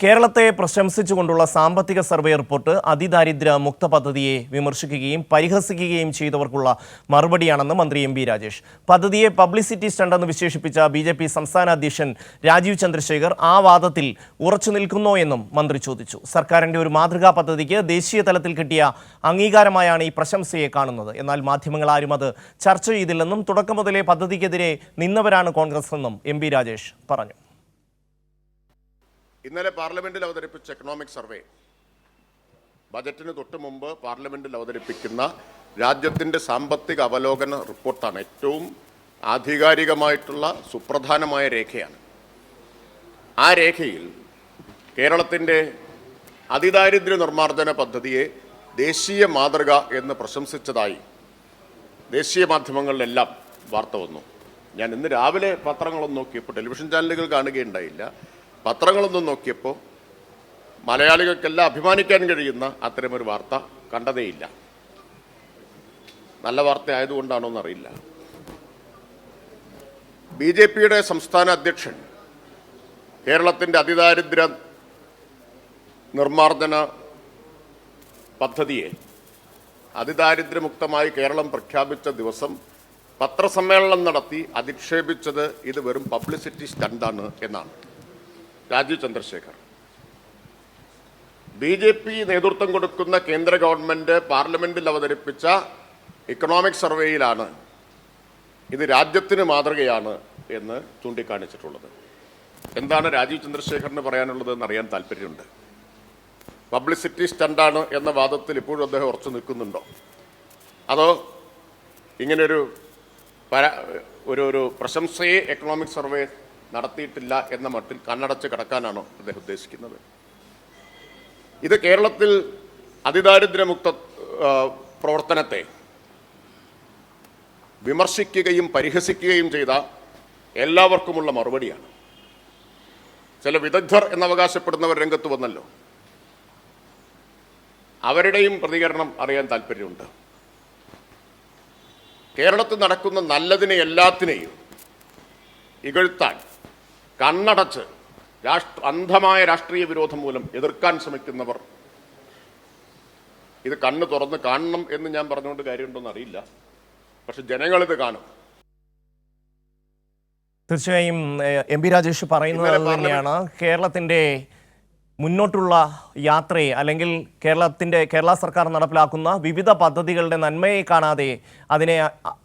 കേരളത്തെ പ്രശംസിച്ചുകൊണ്ടുള്ള സാമ്പത്തിക survey report അതിദാരിദ്ര്യ മുക്ത പദ്ധതിയെ വിമർശിക്കുകയും പരിഹസിക്കുകയും ചെയ്തവർക്കുള്ള മറുപടിയാണെന്ന് മന്ത്രി എം. രാജേഷ്. പദ്ധതിയെ പബ്ലിസിറ്റി സ്റ്റണ്ടെന്ന് വിശേഷിപ്പിച്ച ബി.ജെ.പി. സംസ്ഥാന അധ്യക്ഷൻ രാജീവ് ചന്ദ്രശേഖർ ആ വാദത്തിൽ ഉറച്ചു നിൽക്കുന്നോ എന്നും മന്ത്രി ചോദിച്ചു. സർക്കാരിന്റെ ഒരു മാതൃകാ പദ്ധതിക്ക് ദേശീയ തലത്തിൽ കിട്ടിയ അംഗീകാരമായാണ് ഈ പ്രശംസയെ കാണുന്നത്. എന്നാൽ മാധ്യമങ്ങൾ ആരും അത് ചർച്ച ചെയ്തില്ലെന്നും തുടക്കം മുതലേ പദ്ധതിക്കെതിരെ നിന്നവരാണ് കോൺഗ്രസ് എന്നും എം. രാജേഷ് പറഞ്ഞു. ഇന്നലെ പാർലമെന്റിൽ അവതരിപ്പിച്ച എക്കണോമിക് സർവേ ബജറ്റിന് തൊട്ട് മുമ്പ് പാർലമെന്റിൽ അവതരിപ്പിക്കുന്ന രാജ്യത്തിൻ്റെ സാമ്പത്തിക അവലോകന റിപ്പോർട്ടാണ്. ഏറ്റവും ആധികാരികമായിട്ടുള്ള സുപ്രധാനമായ രേഖയാണ്. ആ രേഖയിൽ കേരളത്തിൻ്റെ അതിദാരിദ്ര്യ നിർമ്മാർജ്ജന പദ്ധതിയെ ദേശീയ മാതൃക എന്ന് പ്രശംസിച്ചതായി ദേശീയ മാധ്യമങ്ങളിലെല്ലാം വാർത്ത വന്നു. ഞാൻ ഇന്ന് രാവിലെ പത്രങ്ങളൊന്നും നോക്കിയപ്പോൾ, ടെലിവിഷൻ ചാനലുകൾ കാണുകയുണ്ടായില്ല, പത്രങ്ങളൊന്നും നോക്കിയപ്പോൾ മലയാളികൾക്കെല്ലാം അഭിമാനിക്കാൻ കഴിയുന്ന അത്തരമൊരു വാർത്ത കണ്ടതേയില്ല. നല്ല വാർത്ത ആയതുകൊണ്ടാണോ എന്നറിയില്ല. ബി.ജെ.പിയുടെ സംസ്ഥാന അധ്യക്ഷൻ കേരളത്തിൻ്റെ അതിദാരിദ്ര്യ നിർമ്മാർജ്ജന പദ്ധതിയെ അതിദാരിദ്ര്യമുക്തമായി കേരളം പ്രഖ്യാപിച്ച ദിവസം പത്രസമ്മേളനം നടത്തി അധിക്ഷേപിച്ചത് ഇത് വെറും പബ്ലിസിറ്റി സ്റ്റണ്ടാണ് എന്നാണ്. രാജീവ് ചന്ദ്രശേഖർ, ബി.ജെ.പി. നേതൃത്വം കൊടുക്കുന്ന കേന്ദ്ര ഗവൺമെന്റ് പാർലമെന്റിൽ അവതരിപ്പിച്ച ഇക്കണോമിക് സർവേയിലാണ് ഇത് രാജ്യത്തിന് മാതൃകയാണ് എന്ന് ചൂണ്ടിക്കാണിച്ചിട്ടുള്ളത്. എന്താണ് രാജീവ് ചന്ദ്രശേഖറിന് പറയാനുള്ളത് എന്നറിയാൻ താല്പര്യമുണ്ട്. പബ്ലിസിറ്റി സ്റ്റണ്ടാണ് എന്ന വാദത്തിൽ ഇപ്പോഴും അദ്ദേഹം ഉറച്ചു നിൽക്കുന്നുണ്ടോ, അതോ ഇങ്ങനൊരു ഒരു പ്രശംസയെ എക്കണോമിക് സർവേ നടത്തിയിട്ടില്ല എന്ന മട്ടിൽ കണ്ണടച്ച് കിടക്കാനാണോ അദ്ദേഹം ഉദ്ദേശിക്കുന്നത്? ഇത് കേരളത്തിൽ അതിദാരിദ്ര്യമുക്ത പ്രവർത്തനത്തെ വിമർശിക്കുകയും പരിഹസിക്കുകയും ചെയ്ത എല്ലാവർക്കുമുള്ള മറുപടിയാണ്. ചില വിദഗ്ധർ എന്നവകാശപ്പെടുന്നവർ രംഗത്ത് വന്നല്ലോ, അവരുടെയും പ്രതികരണം അറിയാൻ താല്പര്യമുണ്ട്. കേരളത്തിൽ നടക്കുന്ന നല്ലതിനെ എല്ലാത്തിനെയും ഇകഴ്ത്താൻ കണ്ണടച്ച് അന്ധമായ രാഷ്ട്രീയ വിരോധം മൂലം എതിർക്കാൻ ശ്രമിക്കുന്നവർ ഇത് കണ്ണ് തുറന്ന് കാണണം എന്ന് ഞാൻ പറഞ്ഞുകൊണ്ട് കാര്യമുണ്ടോന്ന് അറിയില്ല. പക്ഷെ ജനങ്ങളിത് കാണും. തീർച്ചയായും എം. രാജേഷ് പറയുന്നത് തന്നെയാണ്. കേരളത്തിൻ്റെ മുന്നോട്ടുള്ള യാത്രയെ അല്ലെങ്കിൽ കേരള സർക്കാർ നടപ്പിലാക്കുന്ന വിവിധ പദ്ധതികളുടെ നന്മയെ കാണാതെ അതിനെ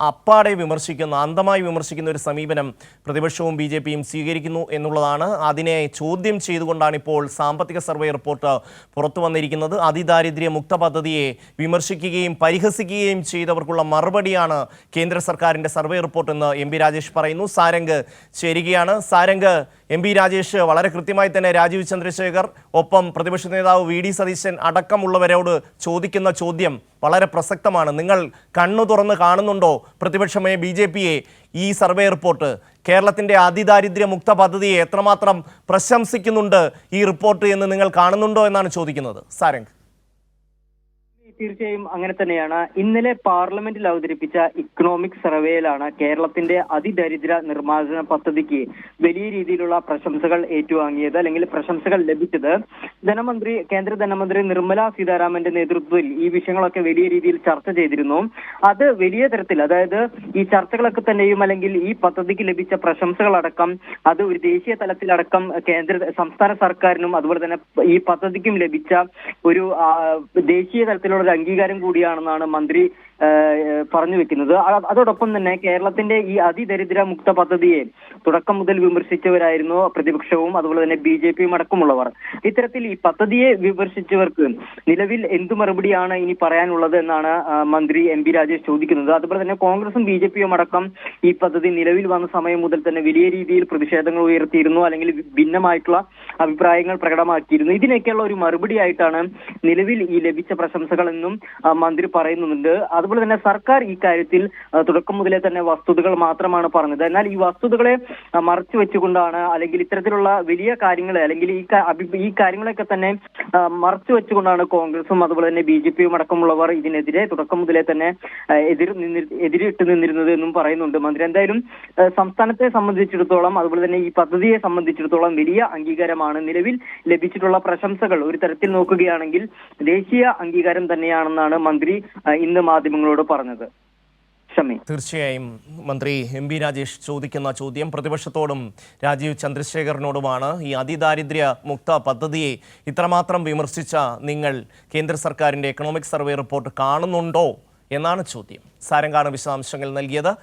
അപ്പാടെ വിമർശിക്കുന്ന, അന്ധമായി വിമർശിക്കുന്ന ഒരു സമീപനം പ്രതിപക്ഷവും ബി.ജെ.പിയും സ്വീകരിക്കുന്നു എന്നുള്ളതാണ്. അതിനെ ചോദ്യം ചെയ്തുകൊണ്ടാണ് ഇപ്പോൾ സാമ്പത്തിക സർവേ റിപ്പോർട്ട് പുറത്തു വന്നിരിക്കുന്നത്. അതിദാരിദ്ര്യ മുക്ത പദ്ധതിയെ വിമർശിക്കുകയും പരിഹസിക്കുകയും ചെയ്തവർക്കുള്ള മറുപടിയാണ് കേന്ദ്ര സർക്കാരിൻ്റെ സർവേ റിപ്പോർട്ട് എന്ന് എം. രാജേഷ് പറയുന്നു. സാരംഗ് ചേരുകയാണ്. സാരംഗ്, എം. രാജേഷ് വളരെ കൃത്യമായി തന്നെ രാജീവ് ചന്ദ്രശേഖർ ഒപ്പം പ്രതിപക്ഷ നേതാവ് വി.ഡി. സതീശൻ അടക്കമുള്ളവരോട് ചോദിക്കുന്ന ചോദ്യം വളരെ പ്രസക്തമാണ്. നിങ്ങൾ കണ്ണു തുറന്ന് കാണുന്നുണ്ടോ പ്രതിപക്ഷമേ ബി.ജെ.പിയെ ഈ സർവേ റിപ്പോർട്ട് കേരളത്തിൻ്റെ അതിദാരിദ്ര്യ മുക്ത പദ്ധതിയെ എത്രമാത്രം പ്രശംസിക്കുന്നുണ്ട് ഈ റിപ്പോർട്ട് എന്ന് നിങ്ങൾ കാണുന്നുണ്ടോ എന്നാണ് ചോദിക്കുന്നത്. സാരംഗ്. തീർച്ചയായും അങ്ങനെ തന്നെയാണ്. ഇന്നലെ പാർലമെന്റിൽ അവതരിപ്പിച്ച ഇക്കണോമിക് സർവേയിലാണ് കേരളത്തിന്റെ അതിദരിദ്ര നിർമ്മാർജ്ജന പദ്ധതിക്ക് വലിയ രീതിയിലുള്ള പ്രശംസകൾ ഏറ്റുവാങ്ങിയത്, അല്ലെങ്കിൽ പ്രശംസകൾ ലഭിച്ചത്. കേന്ദ്ര ധനമന്ത്രി നിർമ്മല സീതാരാമന്റെ നേതൃത്വത്തിൽ ഈ വിഷയങ്ങളൊക്കെ വലിയ രീതിയിൽ ചർച്ച ചെയ്തിരുന്നു. അത് വലിയ തരത്തിൽ, അതായത് ഈ ചർച്ചകളൊക്കെ തന്നെയും അല്ലെങ്കിൽ ഈ പദ്ധതിക്ക് ലഭിച്ച പ്രശംസകളടക്കം അത് ഒരു ദേശീയ തലത്തിലടക്കം സംസ്ഥാന സർക്കാരിനും അതുപോലെ തന്നെ ഈ പദ്ധതിക്കും ലഭിച്ച ഒരു ദേശീയ തലത്തിലുള്ള ഒരു അംഗീകാരം കൂടിയാണെന്നാണ് മന്ത്രി പറഞ്ഞു വെക്കുന്നത്. അതോടൊപ്പം തന്നെ കേരളത്തിന്റെ ഈ അതിദരിദ്ര മുക്ത പദ്ധതിയെ തുടക്കം മുതൽ വിമർശിച്ചവരായിരുന്നു പ്രതിപക്ഷവും അതുപോലെ തന്നെ ബി.ജെ.പിയും അടക്കമുള്ളവർ. ഇത്തരത്തിൽ ഈ പദ്ധതിയെ വിമർശിച്ചവർക്ക് നിലവിൽ എന്തു മറുപടിയാണ് ഇനി പറയാനുള്ളത് എന്നാണ് മന്ത്രി എം. രാജേഷ് ചോദിക്കുന്നത്. അതുപോലെ തന്നെ കോൺഗ്രസും ബി.ജെ.പിയും അടക്കം ഈ പദ്ധതി നിലവിൽ വന്ന സമയം മുതൽ തന്നെ വലിയ രീതിയിൽ പ്രതിഷേധങ്ങൾ ഉയർത്തിയിരുന്നു, അല്ലെങ്കിൽ ഭിന്നമായിട്ടുള്ള അഭിപ്രായങ്ങൾ പ്രകടമാക്കിയിരുന്നു. ഇതിനൊക്കെയുള്ള ഒരു മറുപടിയായിട്ടാണ് നിലവിൽ ഈ ലഭിച്ച പ്രശംസകൾ എന്നും മന്ത്രി പറയുന്നുണ്ട്. അതുപോലെ തന്നെ സർക്കാർ ഈ കാര്യത്തിൽ തുടക്കം മുതലേ തന്നെ വസ്തുതകൾ മാത്രമാണ് പറഞ്ഞത്. എന്നാൽ ഈ വസ്തുതകളെ മറച്ചു വെച്ചുകൊണ്ടാണ് അല്ലെങ്കിൽ ഇത്തരത്തിലുള്ള വലിയ കാര്യങ്ങളെ അല്ലെങ്കിൽ ഈ കാര്യങ്ങളൊക്കെ തന്നെ മറച്ചു വെച്ചുകൊണ്ടാണ് കോൺഗ്രസും അതുപോലെ തന്നെ BJPയും അടക്കമുള്ളവർ ഇതിനെതിരെ തുടക്കം മുതലേ തന്നെ എതിരിട്ട് നിന്നിരുന്നത് എന്നും പറയുന്നുണ്ട് മന്ത്രി. എന്തായാലും സംസ്ഥാനത്തെ സംബന്ധിച്ചിടത്തോളം അതുപോലെ തന്നെ ഈ പദ്ധതിയെ സംബന്ധിച്ചിടത്തോളം വലിയ അംഗീകാരമാണ് നിലവിൽ ലഭിച്ചിട്ടുള്ള പ്രശംസകൾ ഒരു തരത്തിൽ നോക്കുകയാണെങ്കിൽ ദേശീയ അംഗീകാരം തന്നെയാണെന്നാണ് മന്ത്രി ഇന്ന് മാധ്യമങ്ങളോട് പറഞ്ഞത്. തീർച്ചയായും മന്ത്രി MP രാജേഷ് ചോദിക്കുന്ന ചോദ്യം പ്രതിപക്ഷത്തോടും രാജീവ് ചന്ദ്രശേഖറിനോടുമാണ്. ഈ അതിദാരിദ്ര്യ മുക്ത പദ്ധതിയെ ഇത്രമാത്രം വിമർശിച്ച നിങ്ങൾ കേന്ദ്ര സർക്കാരിന്റെ എക്കണോമിക് സർവേ റിപ്പോർട്ട് കാണുന്നുണ്ടോ എന്നാണ് ചോദ്യം. സാരംഗാണ് വിശദാംശങ്ങൾ നൽകിയത്.